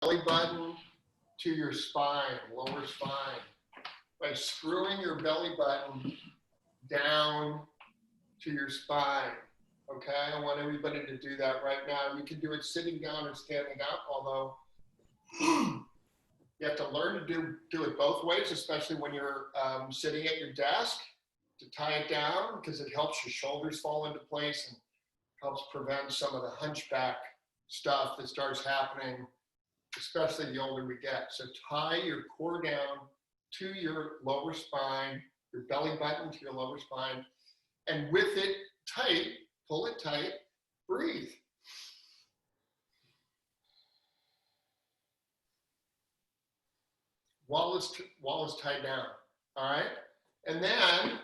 belly button to your spine, lower spine, by screwing your belly button down to your spine. Okay, I want everybody to do that right now. You can do it sitting down or standing up, although you have to learn to do it both ways, especially when you're sitting at your desk, to tie it down, because it helps your shoulders fall into place and helps prevent some of the hunchback stuff that starts happening, especially the older we get. So tie your core down to your lower spine, your belly button to your lower spine, and with it tight, pull it tight, breathe. While it's tied down, all right? And then,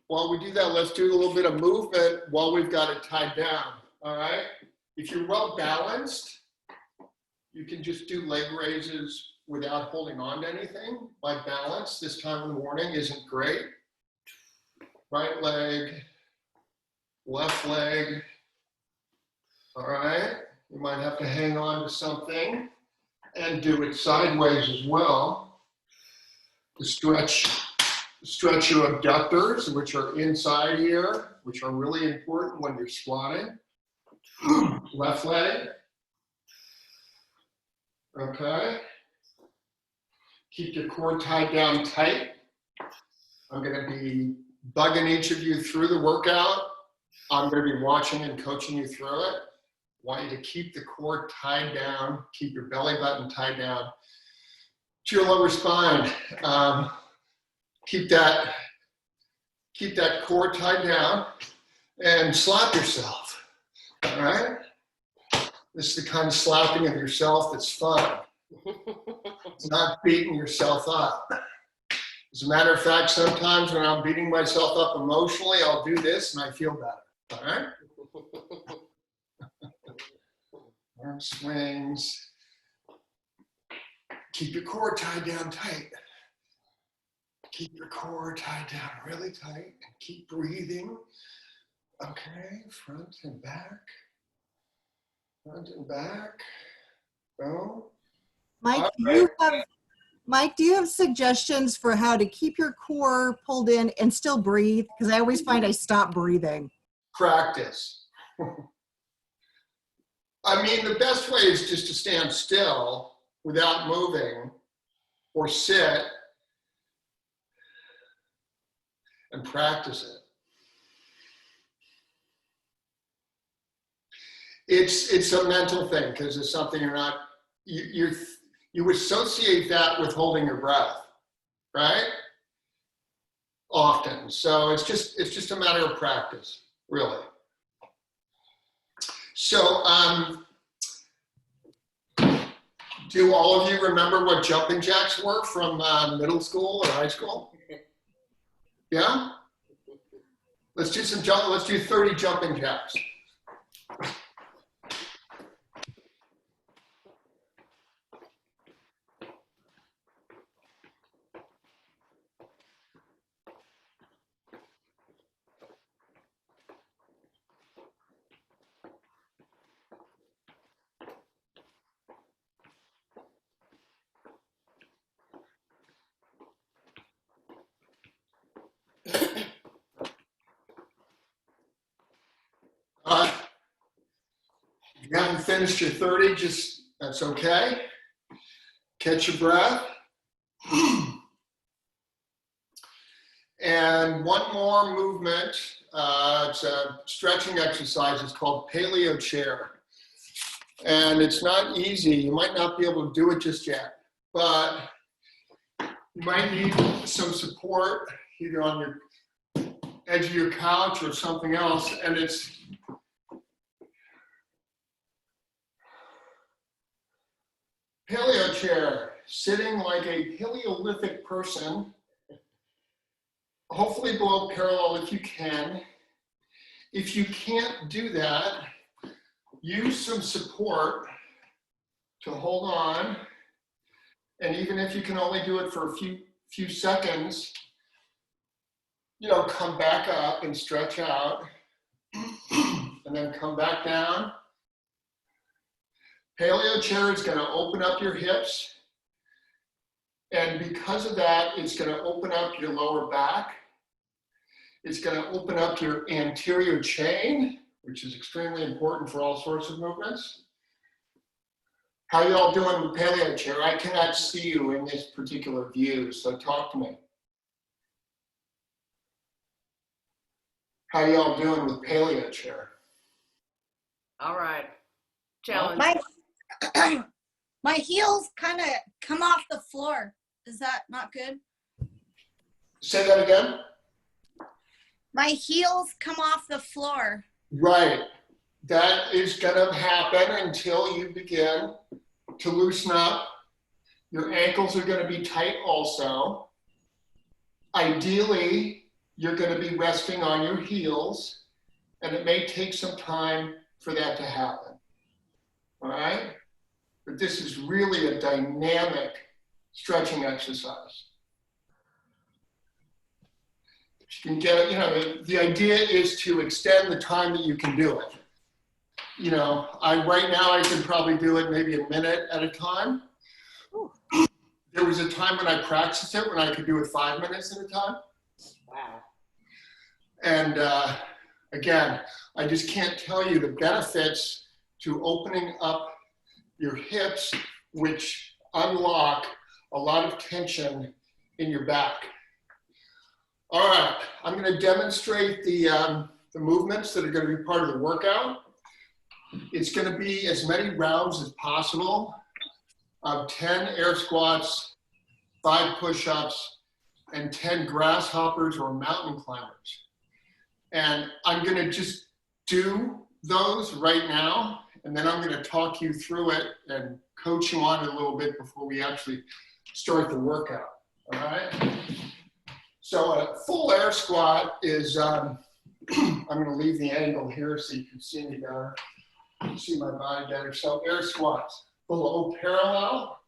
while we do that, let's do a little bit of movement while we've got it tied down, all right? If you're well balanced, you can just do leg raises without holding on to anything. My balance this time in the morning isn't great. Right leg, left leg, all right? You might have to hang on to something and do it sideways as well to stretch your abductors, which are inside here, which are really important when you're squatting. Left leg. Okay. Keep your core tied down tight. I'm going to be bugging each of you through the workout. I'm going to be watching and coaching you through it. I want you to keep the core tied down, keep your belly button tied down to your lower spine. Keep that core tied down and slap yourself, all right? This is the kind of slapping of yourself that's fun. It's not beating yourself up. As a matter of fact, sometimes when I'm beating myself up emotionally, I'll do this and I feel better, all right? Arm swings. Keep your core tied down tight. Keep your core tied down really tight and keep breathing. Okay, front and back. Front and back. Go. Mike, do you have suggestions for how to keep your core pulled in and still breathe? Because I always find I stop breathing. Practice. I mean, the best way is just to stand still without moving or sit and practice it. It's a mental thing because it's something you're not, you associate that with holding your breath, right? Often. So it's just a matter of practice, really. So do all of you remember what jumping jacks were from middle school or high school? Yeah? Let's do 30 jumping jacks. If you haven't finished your 30, that's okay. Catch your breath. And one more movement. It's a stretching exercise. It's called paleo chair. And it's not easy. You might not be able to do it just yet, but you might need some support either on your edge of your couch or something else. And it's paleo chair, sitting like a Paleolithic person, hopefully below parallel if you can. If you can't do that, use some support to hold on. And even if you can only do it for a few seconds, come back up and stretch out, and then come back down. Paleo chair is going to open up your hips. And because of that, it's going to open up your lower back. It's going to open up your anterior chain, which is extremely important for all sorts of movements. How y'all doing with paleo chair? I cannot see you in this particular view, so talk to me. How y'all doing with paleo chair? All right. Challenge. My heels kind of come off the floor. Is that not good? Say that again? My heels come off the floor. Right. That is going to happen until you begin to loosen up. Your ankles are going to be tight also. Ideally, you're going to be resting on your heels, and it may take some time for that to happen. All right? But this is really a dynamic stretching exercise. You can get, the idea is to extend the time that you can do it. Right now I can probably do it maybe a minute at a time. There was a time when I practiced it when I could do it 5 minutes at a time. Wow. And again, I just can't tell you the benefits to opening up your hips, which unlock a lot of tension in your back. All right, I'm going to demonstrate the movements that are going to be part of the workout. It's going to be as many rounds as possible of 10 air squats, 5 push-ups, and 10 grasshoppers or mountain climbers. And I'm going to just do those right now, and then I'm going to talk you through it and coach you on it a little bit before we actually start the workout. All right? So a full air squat is, I'm going to leave the angle here so you can see me better, you can see my body better. So air squats, below parallel,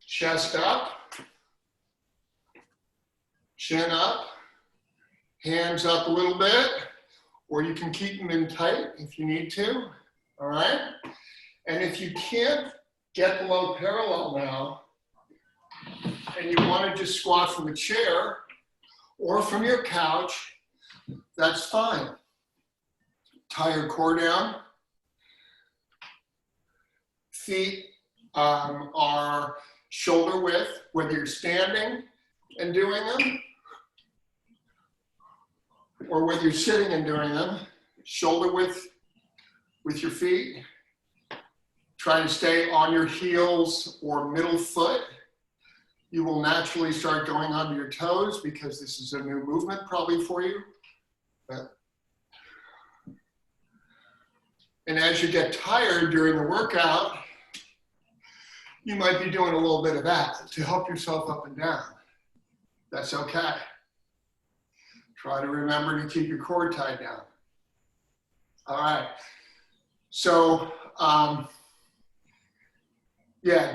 chest up, chin up, hands up a little bit, or you can keep them in tight if you need to, all right? And if you can't get below parallel now, and you want to just squat from a chair or from your couch, that's fine. Tie your core down. Feet are shoulder width, whether you're standing and doing them, or whether you're sitting and doing them, shoulder width with your feet. Try to stay on your heels or middle foot. You will naturally start going onto your toes because this is a new movement probably for you. And as you get tired during the workout, you might be doing a little bit of that to help yourself up and down. That's okay. Try to remember to keep your core tied down. All right. So,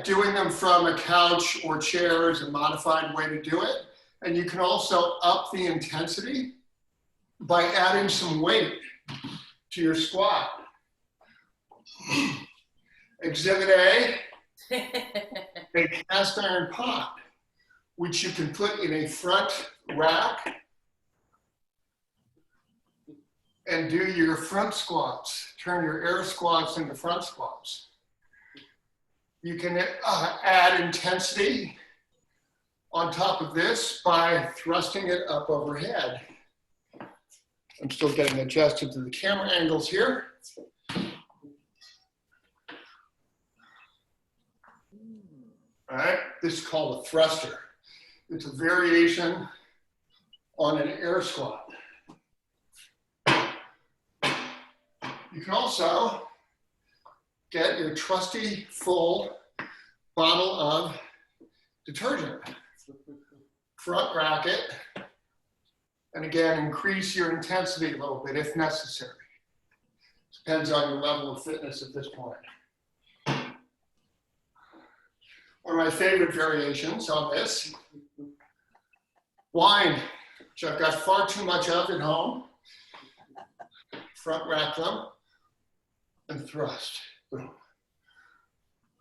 doing them from a couch or chair is a modified way to do it. And you can also up the intensity by adding some weight to your squat. Exhibit A, a cast iron pot, which you can put in a front rack and do your front squats. Turn your air squats into front squats. You can add intensity on top of this by thrusting it up overhead. I'm still getting adjusted to the camera angles here. All right, this is called a thruster. It's a variation on an air squat. You can also get your trusty full bottle of detergent, front rack it, and again, increase your intensity a little bit if necessary. Depends on your level of fitness at this point. One of my favorite variations on this, wine, which I've got far too much of at home. Front rack them and thrust. Boom.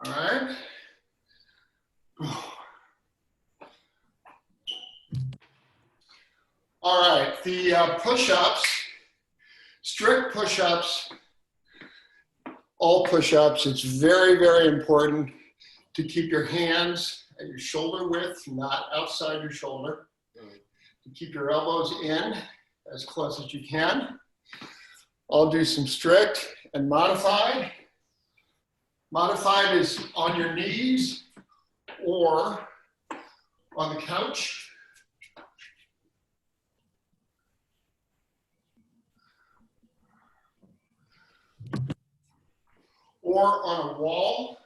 All right. All right, the push-ups, strict push-ups, all push-ups, it's very, very important to keep your hands at your shoulder width, not outside your shoulder. To keep your elbows in as close as you can. I'll do some strict and modified. Modified is on your knees or on the couch. Or on a wall.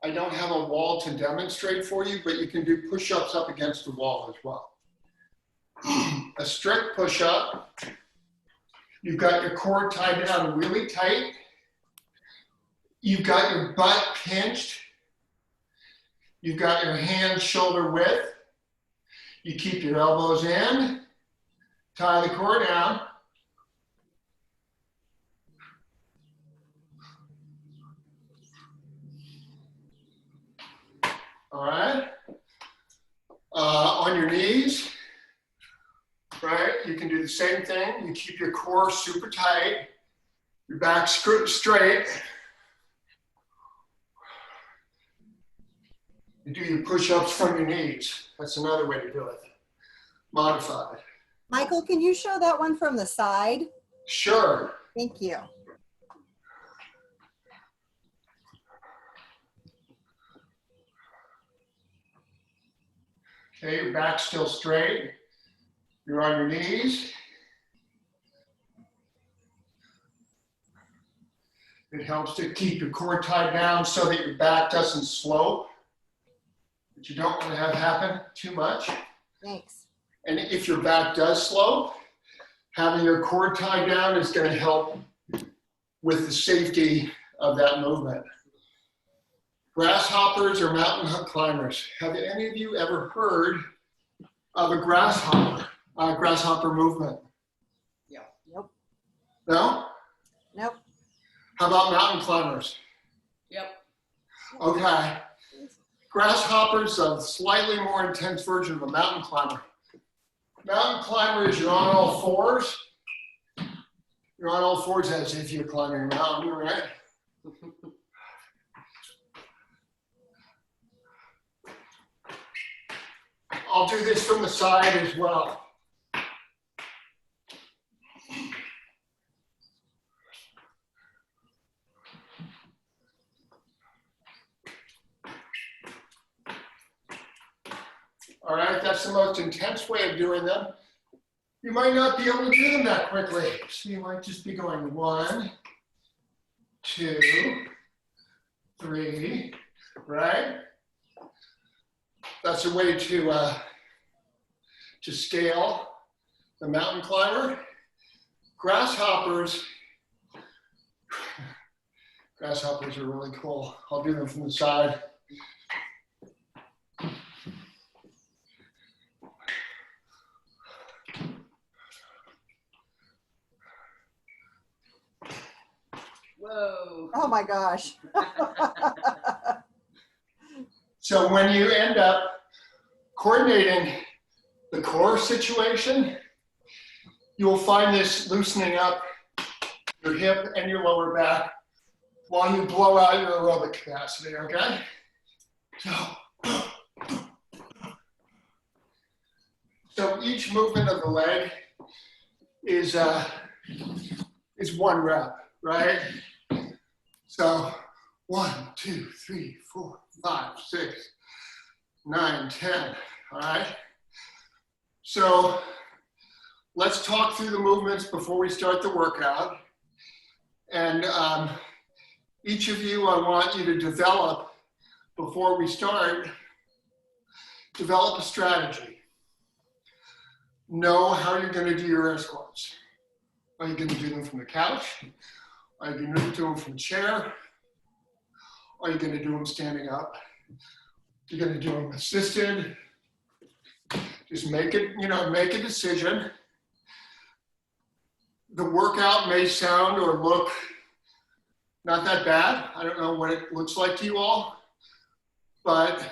I don't have a wall to demonstrate for you, but you can do push-ups up against the wall as well. A strict push-up, you've got your core tied down really tight. You've got your butt pinched. You've got your hands shoulder width. You keep your elbows in, tie the core down. All right. On your knees, right? You can do the same thing. You keep your core super tight, your back straight. You do your push-ups from your knees. That's another way to do it. Modified. Michael, can you show that one from the side? Sure. Thank you. Okay, your back's still straight. You're on your knees. It helps to keep your core tied down so that your back doesn't slope, which you don't want to have happen too much. Thanks. And if your back does slope, having your core tied down is going to help with the safety of that movement. Grasshoppers or mountain climbers. Have any of you ever heard of a grasshopper movement? Yeah. Nope. No? Nope. How about mountain climbers? Yep. Okay. Grasshoppers, a slightly more intense version of a mountain climber. Mountain climber is you're on all fours. You're on all fours as if you're climbing a mountain, right? I'll do this from the side as well. All right, that's the most intense way of doing them. You might not be able to do them that quickly. So you might just be going 1, 2, 3, right? That's a way to scale the mountain climber. Grasshoppers are really cool. I'll do them from the side. Whoa. Oh my gosh. So when you end up coordinating the core situation, you will find this loosening up your hip and your lower back while you blow out your aerobic capacity, okay? So each movement of the leg is 1 rep, right? So 1, 2, 3, 4, 5, 6, 9, 10, all right? So let's talk through the movements before we start the workout. And each of you, I want you to develop, before we start, develop a strategy. Know how you're going to do your air squats. Are you going to do them from the couch? Are you going to do them from the chair? Are you going to do them standing up? You're going to do them assisted. Just make it, make a decision. The workout may sound or look Not that bad. I don't know what it looks like to you all, but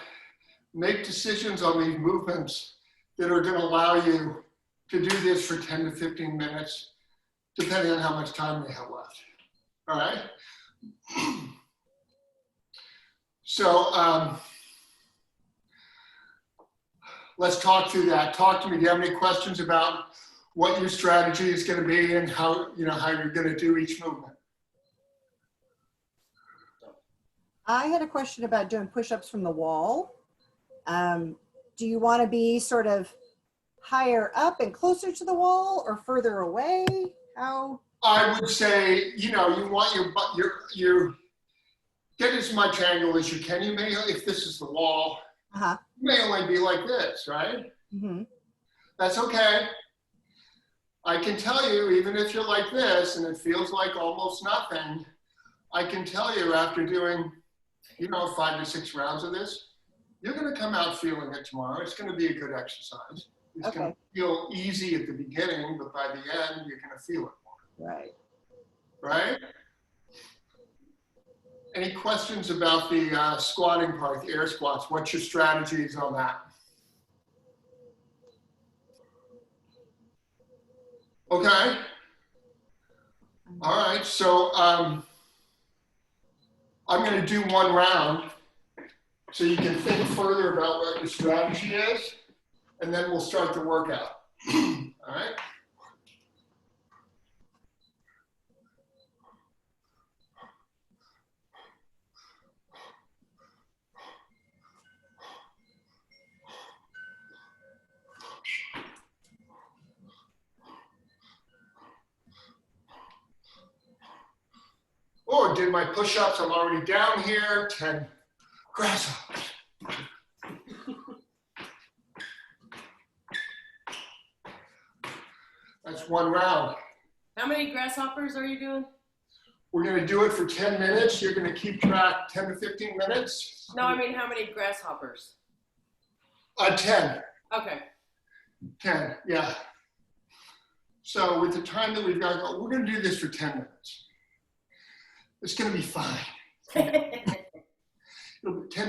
make decisions on these movements that are going to allow you to do this for 10 to 15 minutes, depending on how much time you have left. All right? So let's talk through that. Talk to me. Do you have any questions about what your strategy is going to be and how you're going to do each movement? I had a question about doing push-ups from the wall. Do you want to be sort of higher up and closer to the wall or further away? How? I would say, you want your get as much angle as you can. You may, if this is the wall, you may only be like this, right? Mm-hmm. That's okay. I can tell you, even if you're like this and it feels like almost nothing, I can tell you after doing, 5 to 6 rounds of this, you're going to come out feeling it tomorrow. It's going to be a good exercise. It's going to feel easy at the beginning, but by the end, you're going to feel it more. Right. Right? Any questions about the squatting part, the air squats? What's your strategies on that? Okay. All right. So I'm going to do one round so you can think further about what your strategy is, and then we'll start the workout. All right. Oh, did my push-ups. I'm already down here. 10 grasshoppers. That's one round. How many grasshoppers are you doing? We're going to do it for 10 minutes. You're going to keep track 10 to 15 minutes. No, I mean, how many grasshoppers? 10. Okay. 10, yeah. So with the time that we've got, we're going to do this for 10 minutes. It's going to be fine. 10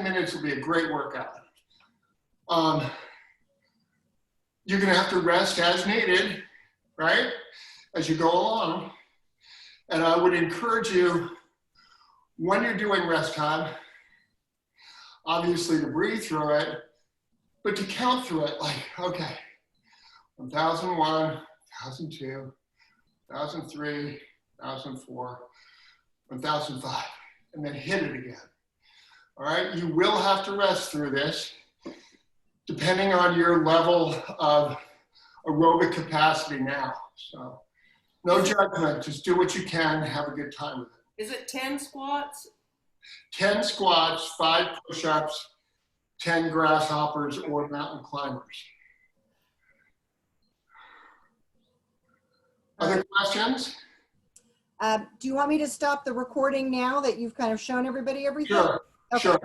minutes will be a great workout. You're going to have to rest as needed, right? As you go along. And I would encourage you, when you're doing rest time, obviously to breathe through it, but to count through it like, okay, 1001, 1002, 1003, 1004, 1005, and then hit it again. All right, you will have to rest through this depending on your level of aerobic capacity now. So no judgment, just do what you can, have a good time with it. Is it 10 squats? 10 squats, 5 push-ups, 10 grasshoppers or mountain climbers. Other questions? Do you want me to stop the recording now that you've kind of shown everybody everything? Sure, Okay. sure.